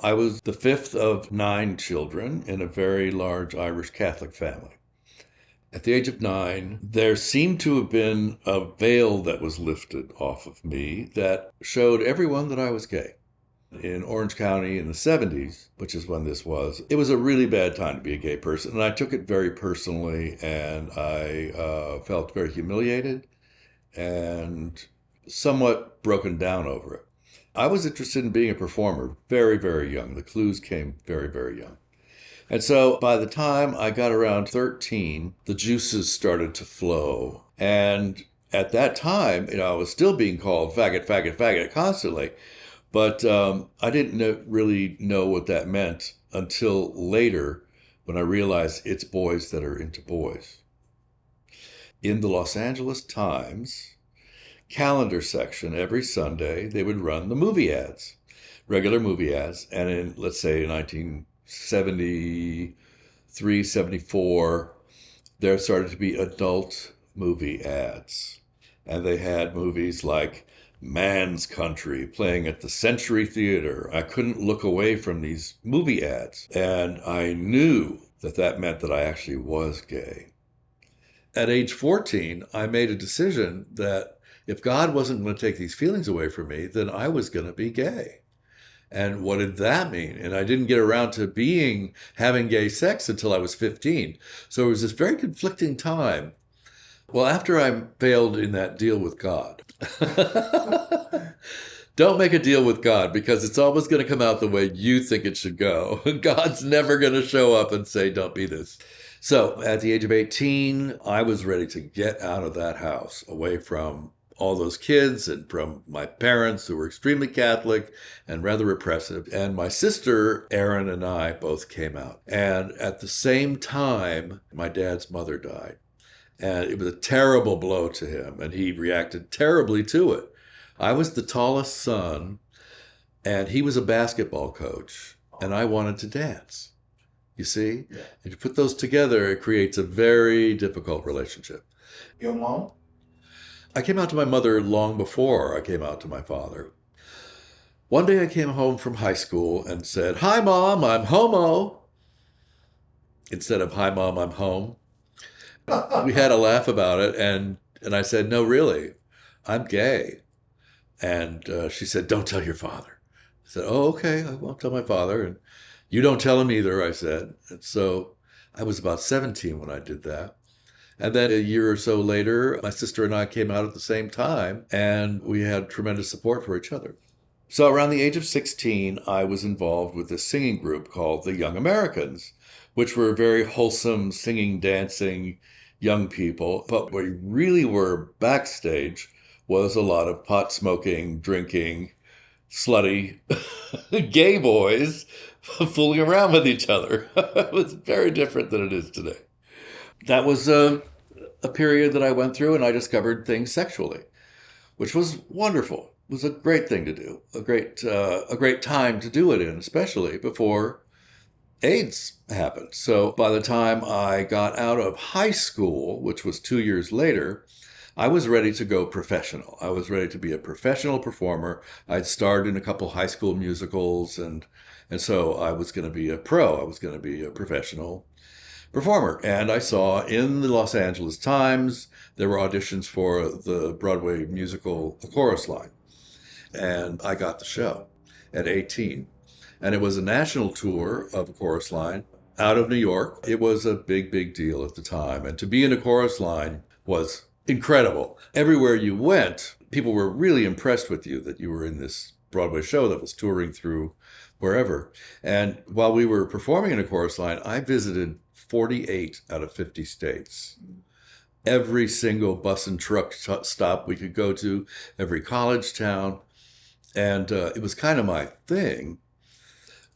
I was the fifth of 9 children in a very large Irish Catholic family. At the age of 9, there seemed to have been a veil that was lifted off of me that showed everyone that I was gay. In Orange County in the 70s, which is when this was, it was a really bad time to be a gay person. And I took it very personally, and I felt very humiliated and somewhat broken down over it. I was interested in being a performer very, very young. The clues came very, very young. And so by the time I got around 13, the juices started to flow. And at that time, I was still being called faggot, faggot, faggot constantly. But I didn't really know what that meant until later when I realized it's boys that are into boys. In the Los Angeles Times calendar section, every Sunday, they would run the movie ads, regular movie ads. And in, let's say, 1973, 74, there started to be adult movie ads. And they had movies like Man's Country playing at the Century Theater. I couldn't look away from these movie ads. And I knew that that meant that I actually was gay. At age 14, I made a decision that if God wasn't going to take these feelings away from me, then I was going to be gay. And what did that mean? And I didn't get around to having gay sex until I was 15. So it was this very conflicting time. Well, after I failed in that deal with God, don't make a deal with God because it's always going to come out the way you think it should go. God's never going to show up and say, don't be this. So at the age of 18, I was ready to get out of that house, away from all those kids and from my parents who were extremely Catholic and rather repressive. And my sister, Erin, and I both came out. And at the same time, my dad's mother died. And it was a terrible blow to him, and he reacted terribly to it. I was the tallest son, and he was a basketball coach, and I wanted to dance. You see? Yeah. And you put those together, it creates a very difficult relationship. Your mom? I came out to my mother long before I came out to my father. One day I came home from high school and said, "Hi, Mom, I'm homo," instead of, "Hi, Mom, I'm home." We had a laugh about it, and I said, "No, really, I'm gay." And she said, "Don't tell your father." I said, "Oh, okay, I won't tell my father." And "You don't tell him either," I said. And so I was about 17 when I did that. And then a year or so later, my sister and I came out at the same time, and we had tremendous support for each other. So around the age of 16, I was involved with a singing group called the Young Americans, which were very wholesome, singing, dancing young people. But we really were backstage was a lot of pot smoking, drinking, slutty gay boys fooling around with each other. It was very different than it is today. That was a period that I went through, and I discovered things sexually, which was wonderful. It was a great thing to do, a great time to do it in, especially before AIDS happened. So by the time I got out of high school, which was 2 years later, I was ready to go professional. I was ready to be a professional performer. I'd starred in a couple high school musicals, and so I was going to be a pro. I was going to be a professional performer. And I saw in the Los Angeles Times, there were auditions for the Broadway musical A Chorus Line. And I got the show at 18. And it was a national tour of A Chorus Line out of New York. It was a big, big deal at the time. And to be in A Chorus Line was incredible. Everywhere you went, people were really impressed with you that you were in this Broadway show that was touring through wherever. And while we were performing in A Chorus Line, I visited 48 out of 50 states. Every single bus and truck stop we could go to, every college town. And it was kind of my thing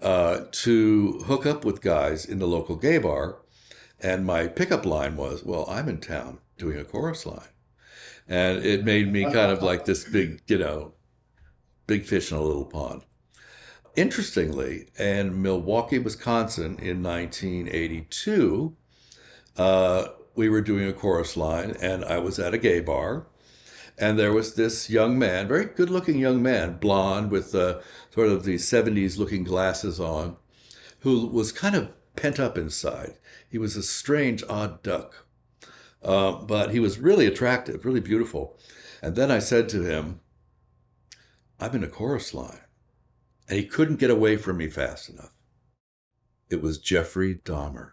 to hook up with guys in the local gay bar. And my pickup line was, "Well, I'm in town doing A Chorus Line." And it made me kind of like this big, big fish in a little pond. Interestingly, in Milwaukee, Wisconsin in 1982, we were doing A Chorus Line, and I was at a gay bar, And there was this young man, very good looking young man, blonde with sort of the 70s looking glasses on, who was kind of pent up inside. He was a strange, odd duck. But he was really attractive, really beautiful. And then I said to him, I'm in a chorus line. And he couldn't get away from me fast enough. It was Jeffrey Dahmer.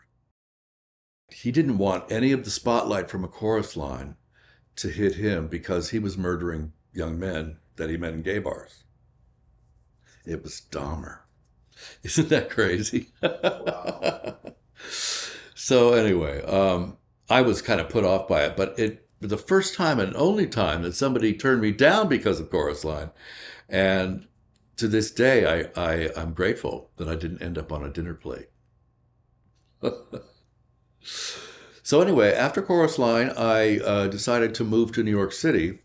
He didn't want any of the spotlight from a chorus line to hit him because he was murdering young men that he met in gay bars. It was Dahmer. Isn't that crazy? Wow. So anyway, I was kind of put off by it, but the first time and only time that somebody turned me down because of chorus line, and to this day, I'm grateful that I didn't end up on a dinner plate. So anyway, after chorus line, I decided to move to New York City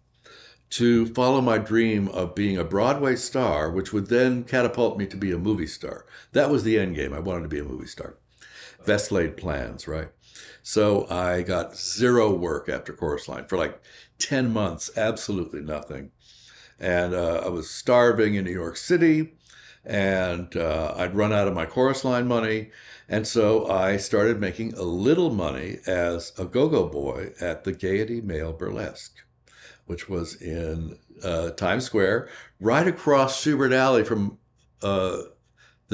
to follow my dream of being a Broadway star, which would then catapult me to be a movie star. That was the end game. I wanted to be a movie star. Best laid plans, right? So I got zero work after chorus line for like 10 months, absolutely nothing. And I was starving in New York City, and I'd run out of my chorus line money. And so I started making a little money as a go-go boy at the Gaiety Male Burlesque, which was in Times Square, right across Schubert Alley from the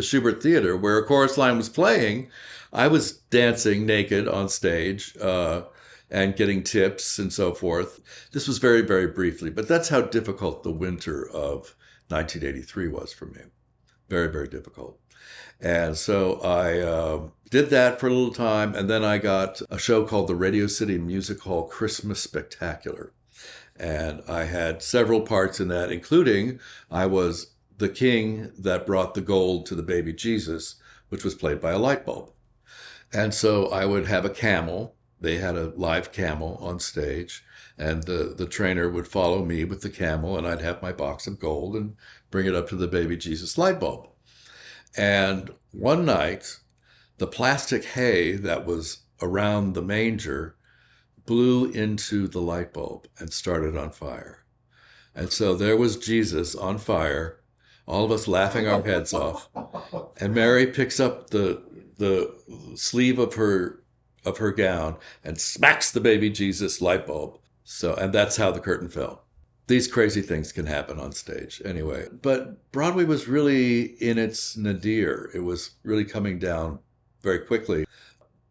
Schubert Theater, where a chorus line was playing. I was dancing naked on stage and getting tips and so forth. This was very, very briefly, but that's how difficult the winter of 1983 was for me. Very, very difficult. And so I did that for a little time, and then I got a show called the Radio City Music Hall Christmas Spectacular. And I had several parts in that, including I was the king that brought the gold to the baby Jesus, which was played by a light bulb. And so I would have a camel. They had a live camel on stage, and the trainer would follow me with the camel, and I'd have my box of gold and bring it up to the baby Jesus light bulb. And one night, the plastic hay that was around the manger blew into the light bulb and started on fire. And so there was Jesus on fire, all of us laughing our heads off. And Mary picks up the sleeve of her gown and smacks the baby Jesus light bulb. So, and that's how the curtain fell. These crazy things can happen on stage anyway. But Broadway was really in its nadir. It was really coming down very quickly.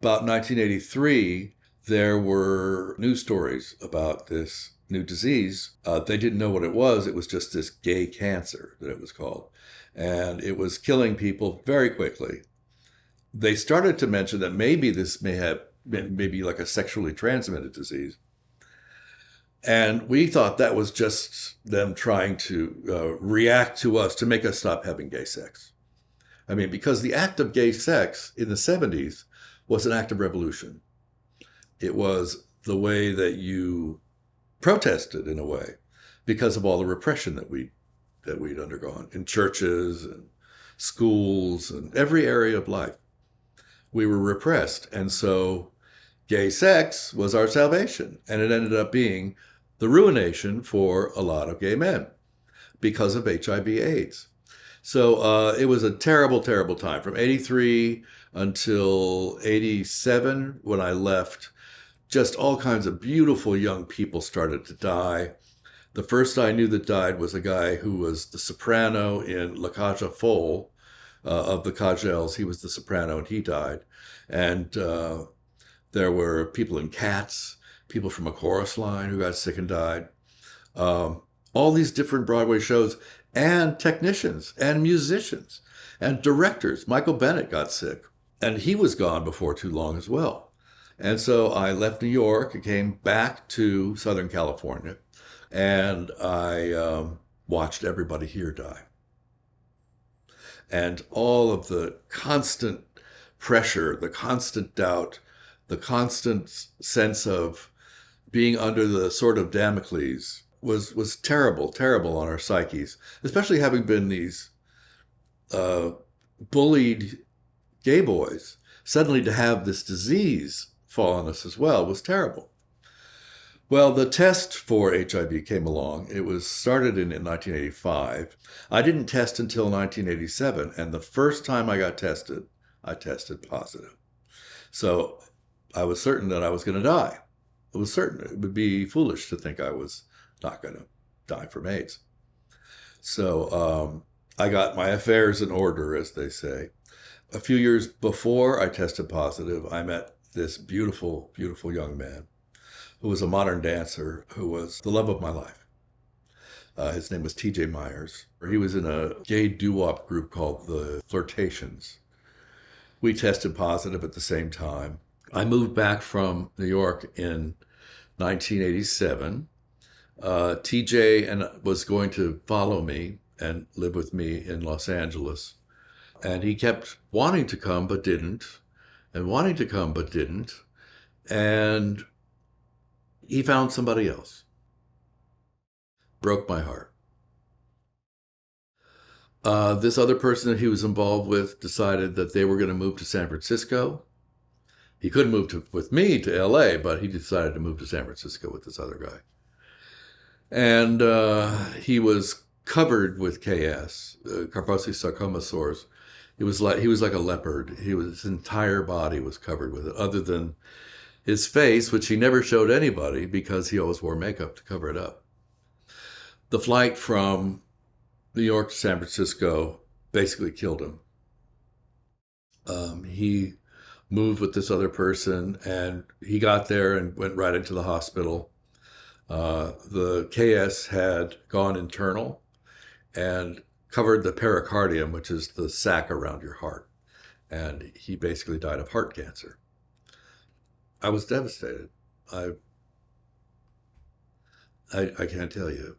About 1983, there were news stories about this new disease. They didn't know what it was. It was just this gay cancer that it was called. And it was killing people very quickly. They started to mention that maybe this may have been maybe like a sexually transmitted disease. And we thought that was just them trying to react to us to make us stop having gay sex. I mean, because the act of gay sex in the 70s was an act of revolution. It was the way that you protested, in a way, because of all the repression that we'd undergone in churches and schools and every area of life. We were repressed. And so gay sex was our salvation. And it ended up being the ruination for a lot of gay men because of HIV/AIDS. So it was a terrible, terrible time from 83 until 87 when I left. Just all kinds of beautiful young people started to die. The first I knew that died was a guy who was the soprano in La Cage aux Folles of the Cagelles. He was the soprano and he died. And there were people in Cats, people from a chorus line who got sick and died. All these different Broadway shows, and technicians and musicians and directors. Michael Bennett got sick, and he was gone before too long as well. And so I left New York and came back to Southern California, and I watched everybody here die. And all of the constant pressure, the constant doubt, the constant sense of being under the sword of Damocles was terrible, terrible on our psyches, especially having been these bullied gay boys. Suddenly to have this disease fall on us as well was terrible. Well, the test for HIV came along. It was started in 1985. I didn't test until 1987, and the first time I tested positive. So I was certain that I was going to die. I was certain it would be foolish to think I was not going to die from AIDS. So I got my affairs in order, as they say. A few years before I tested positive, I met this beautiful, beautiful young man who was a modern dancer who was the love of my life. His name was T.J. Myers. He was in a gay doo-wop group called the Flirtations. We tested positive at the same time. I moved back from New York in 1987. TJ was going to follow me and live with me in Los Angeles. And he kept wanting to come but didn't, and wanting to come but didn't. And he found somebody else. Broke my heart. This other person that he was involved with decided that they were going to move to San Francisco. He couldn't move with me to LA, but he decided to move to San Francisco with this other guy. And he was covered with KS, Kaposi sarcoma sores. He was like a leopard. His entire body was covered with it, other than his face, which he never showed anybody because he always wore makeup to cover it up. The flight from New York to San Francisco basically killed him. He moved with this other person, and he got there and went right into the hospital. The KS had gone internal and covered the pericardium, which is the sac around your heart. And he basically died of heart cancer. I was devastated. I can't tell you.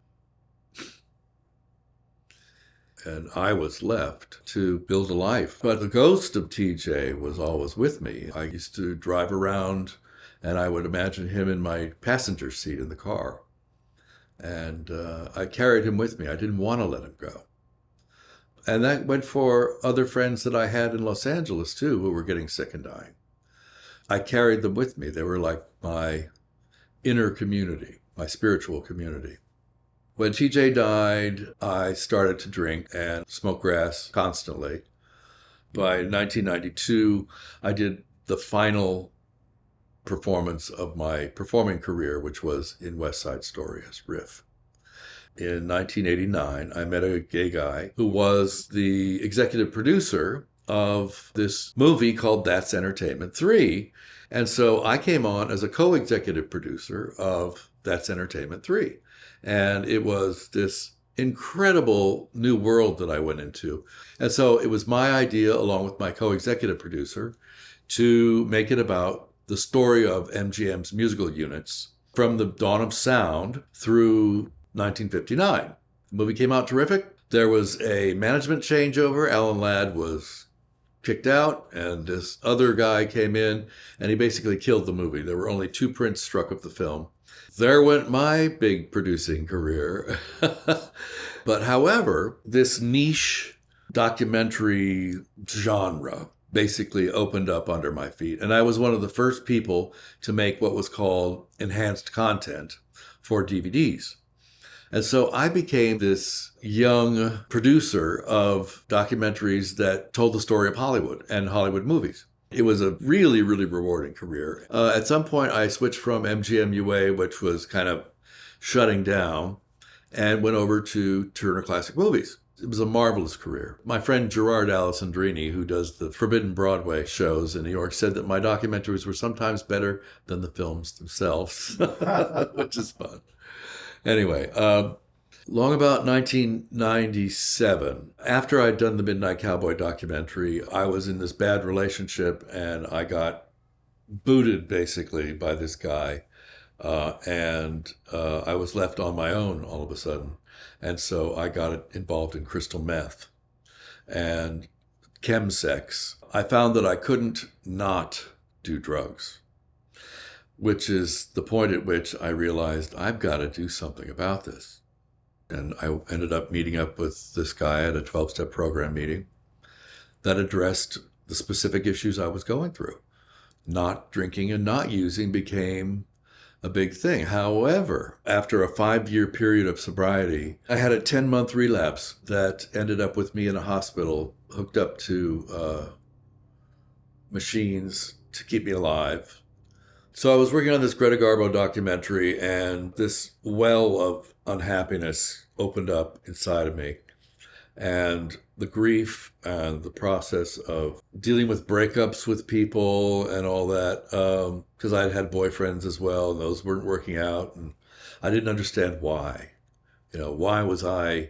And I was left to build a life. But the ghost of TJ was always with me. I used to drive around, and I would imagine him in my passenger seat in the car. And I carried him with me. I didn't want to let him go. And that went for other friends that I had in Los Angeles, too, who were getting sick and dying. I carried them with me. They were like my inner community, my spiritual community. When TJ died, I started to drink and smoke grass constantly. By 1992, I did the final performance of my performing career, which was in West Side Story as Riff. In 1989, I met a gay guy who was the executive producer of this movie called That's Entertainment 3. And so I came on as a co-executive producer of That's Entertainment 3. And it was this incredible new world that I went into. And so it was my idea, along with my co-executive producer, to make it about the story of MGM's musical units from the dawn of sound through 1959. The movie came out terrific. There was a management changeover. Alan Ladd was kicked out, and this other guy came in, and he basically killed the movie. There were only 2 prints struck of the film. There went my big producing career. But however, this niche documentary genre basically opened up under my feet. And I was one of the first people to make what was called enhanced content for DVDs. And so I became this young producer of documentaries that told the story of Hollywood and Hollywood movies. It was a really, really rewarding career. At some point, I switched from MGM UA, which was kind of shutting down, and went over to Turner Classic Movies. It was a marvelous career. My friend Gerard Alessandrini, who does the Forbidden Broadway shows in New York, said that my documentaries were sometimes better than the films themselves, which is fun. Anyway, long about 1997, after I'd done the Midnight Cowboy documentary, I was in this bad relationship, and I got booted basically by this guy. And I was left on my own all of a sudden. And so I got involved in crystal meth and chemsex. I found that I couldn't not do drugs, which is the point at which I realized I've got to do something about this. And I ended up meeting up with this guy at a 12-step program meeting that addressed the specific issues I was going through. Not drinking and not using became a big thing. However, after a 5-year period of sobriety, I had a 10-month relapse that ended up with me in a hospital, hooked up to machines to keep me alive. So I was working on this Greta Garbo documentary, and this well of unhappiness opened up inside of me. And the grief and the process of dealing with breakups with people and all that, because I had boyfriends as well, and those weren't working out, and I didn't understand why. Why was I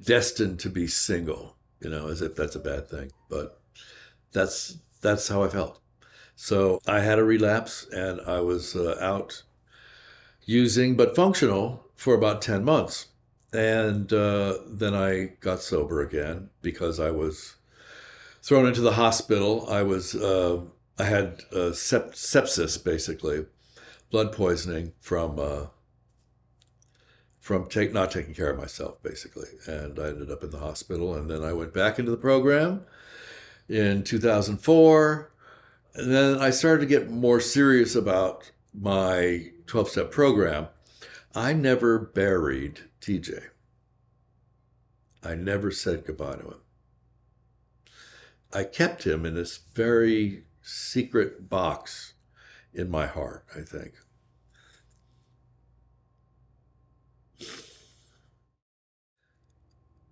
destined to be single? As if that's a bad thing, but that's how I felt. So I had a relapse, and I was out using but functional for about 10 months. And then I got sober again because I was thrown into the hospital. I had sepsis, basically, blood poisoning from not taking care of myself, basically. And I ended up in the hospital. And then I went back into the program in 2004. And then I started to get more serious about my 12-step program. I never buried TJ. I never said goodbye to him. I kept him in this very secret box in my heart, I think.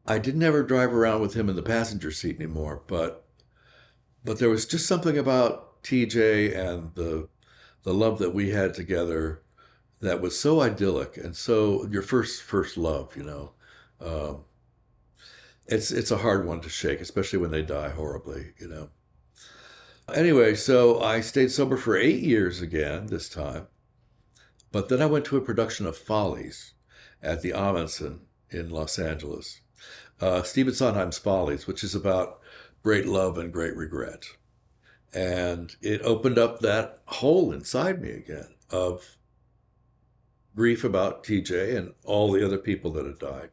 I didn't ever drive around with him in the passenger seat anymore, but there was just something about TJ and the love that we had together that was so idyllic, and so your first love, it's a hard one to shake, especially when they die horribly. Anyway, so I stayed sober for 8 years again this time, but then I went to a production of Follies at the Ahmanson in Los Angeles, Stephen Sondheim's Follies, which is about great love and great regret, and it opened up that hole inside me again of grief about TJ and all the other people that had died.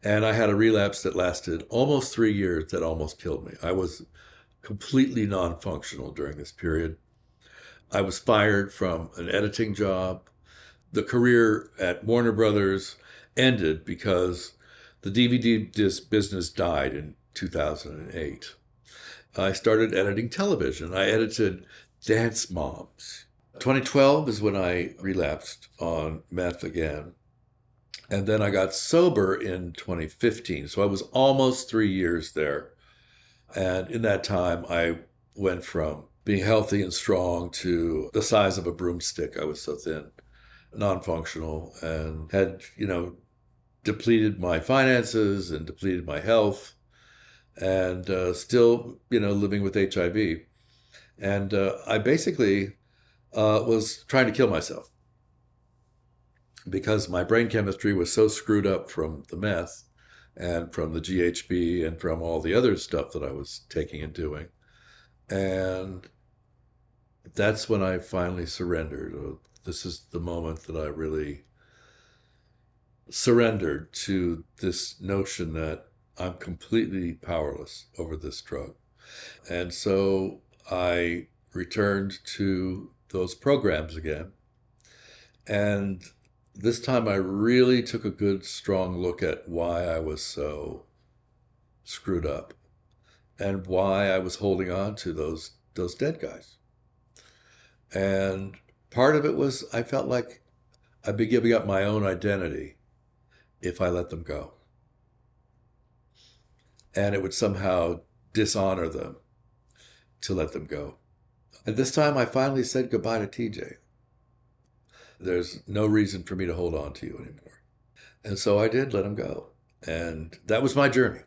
And I had a relapse that lasted almost 3 years that almost killed me. I was completely non-functional during this period. I was fired from an editing job. The career at Warner Brothers ended because the DVD disc business died in 2008. I started editing television. I edited Dance Moms. 2012 is when I relapsed on meth again. And then I got sober in 2015. So I was almost 3 years there. And in that time, I went from being healthy and strong to the size of a broomstick. I was so thin, non-functional, and had, depleted my finances and depleted my health, and still, living with HIV. And I basically was trying to kill myself because my brain chemistry was so screwed up from the meth and from the GHB and from all the other stuff that I was taking and doing. And that's when I finally surrendered. This is the moment that I really surrendered to this notion that I'm completely powerless over this drug. And so I returned to those programs again. And this time I really took a good, strong look at why I was so screwed up and why I was holding on to those dead guys. And part of it was I felt like I'd be giving up my own identity if I let them go. And it would somehow dishonor them to let them go. And this time I finally said goodbye to TJ. There's no reason for me to hold on to you anymore. And so I did let him go. And that was my journey.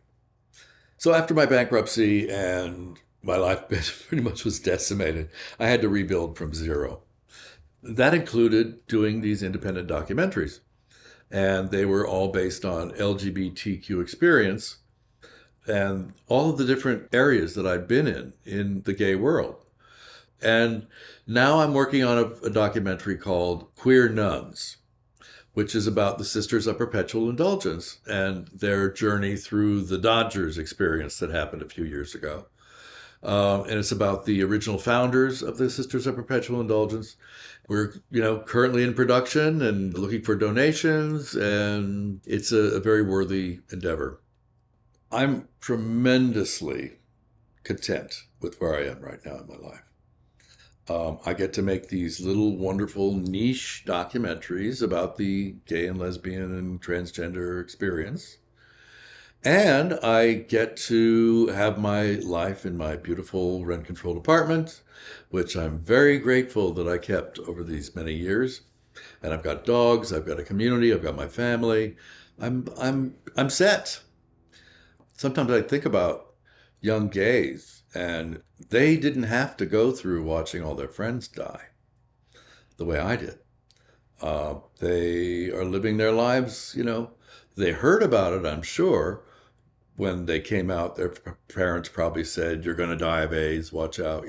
So after my bankruptcy and my life pretty much was decimated, I had to rebuild from zero. That included doing these independent documentaries. And they were all based on LGBTQ experience and all of the different areas that I'd been in the gay world. And now I'm working on a documentary called Queer Nuns, which is about the Sisters of Perpetual Indulgence and their journey through the Dodgers experience that happened a few years ago. And it's about the original founders of the Sisters of Perpetual Indulgence. We're, currently in production and looking for donations, and it's a very worthy endeavor. I'm tremendously content with where I am right now in my life. I get to make these little wonderful niche documentaries about the gay and lesbian and transgender experience. And I get to have my life in my beautiful rent-controlled apartment, which I'm very grateful that I kept over these many years. And I've got dogs, I've got a community, I've got my family. I'm set. Sometimes I think about young gays, and they didn't have to go through watching all their friends die the way I did. They are living their lives, They heard about it, I'm sure. When they came out, their parents probably said, "You're going to die of AIDS, watch out,"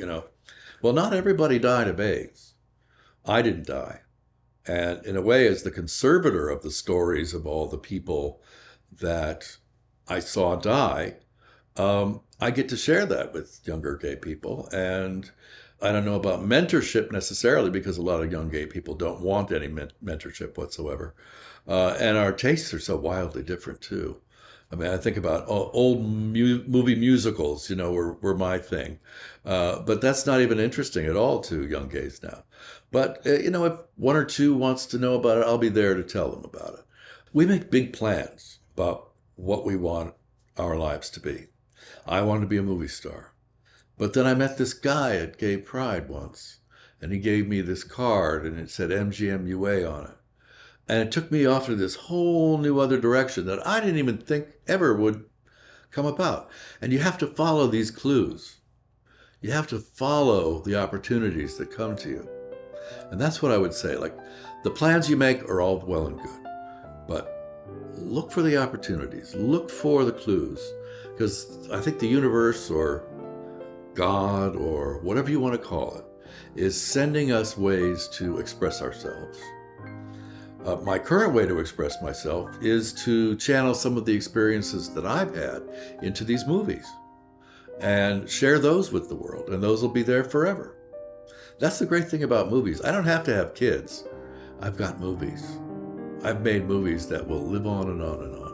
Well, not everybody died of AIDS. I didn't die. And in a way, as the conservator of the stories of all the people that I saw die, I get to share that with younger gay people. And I don't know about mentorship necessarily, because a lot of young gay people don't want any mentorship whatsoever. And our tastes are so wildly different, too. I mean, I think about old movie musicals, were my thing. But that's not even interesting at all to young gays now. But, if one or two wants to know about it, I'll be there to tell them about it. We make big plans about what we want our lives to be. I wanted to be a movie star. But then I met this guy at Gay Pride once, and he gave me this card, and it said MGMUA on it. And it took me off to this whole new other direction that I didn't even think ever would come about. And you have to follow these clues. You have to follow the opportunities that come to you. And that's what I would say. Like, the plans you make are all well and good, but look for the opportunities. Look for the clues. Because I think the universe, or God, or whatever you want to call it, is sending us ways to express ourselves. My current way to express myself is to channel some of the experiences that I've had into these movies and share those with the world, and those will be there forever. That's the great thing about movies. I don't have to have kids. I've got movies. I've made movies that will live on and on and on.